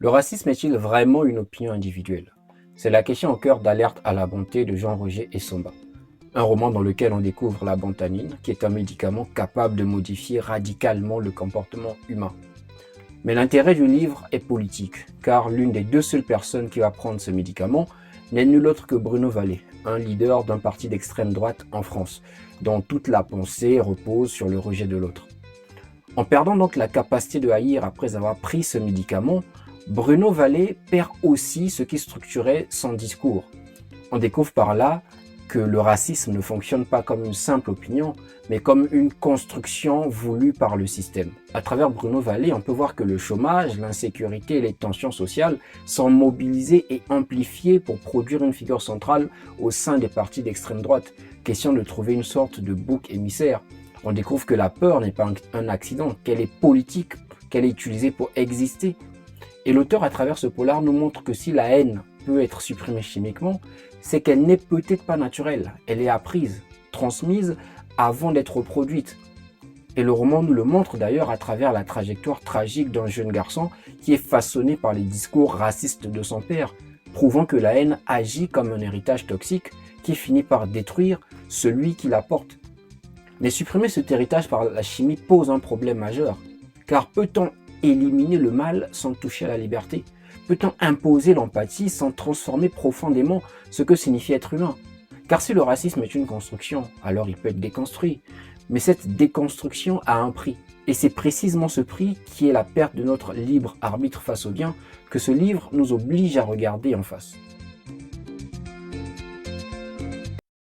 Le racisme est-il vraiment une opinion individuelle? C'est la question au cœur d'Alerte à la bonté de Jean-Roger Essomba, un roman dans lequel on découvre la bantanine, qui est un médicament capable de modifier radicalement le comportement humain. Mais l'intérêt du livre est politique, car l'une des deux seules personnes qui va prendre ce médicament n'est nul autre que Bruno Vallée, un leader d'un parti d'extrême droite en France, dont toute la pensée repose sur le rejet de l'autre. En perdant donc la capacité de haïr après avoir pris ce médicament, Bruno Vallée perd aussi ce qui structurait son discours. On découvre par là que le racisme ne fonctionne pas comme une simple opinion, mais comme une construction voulue par le système. À travers Bruno Vallée, on peut voir que le chômage, l'insécurité et les tensions sociales sont mobilisées et amplifiées pour produire une figure centrale au sein des partis d'extrême droite. Question de trouver une sorte de bouc émissaire. On découvre que la peur n'est pas un accident, qu'elle est politique, qu'elle est utilisée pour exister. Et l'auteur, à travers ce polar, nous montre que si la haine peut être supprimée chimiquement, c'est qu'elle n'est peut-être pas naturelle. Elle est apprise, transmise avant d'être reproduite. Et le roman nous le montre d'ailleurs à travers la trajectoire tragique d'un jeune garçon qui est façonné par les discours racistes de son père, prouvant que la haine agit comme un héritage toxique qui finit par détruire celui qui la porte. Mais supprimer cet héritage par la chimie pose un problème majeur, car peut-on éliminer le mal sans toucher à la liberté? Peut-on imposer l'empathie sans transformer profondément ce que signifie être humain? Car si le racisme est une construction, alors il peut être déconstruit. Mais cette déconstruction a un prix. Et c'est précisément ce prix qui est la perte de notre libre arbitre face au bien que ce livre nous oblige à regarder en face.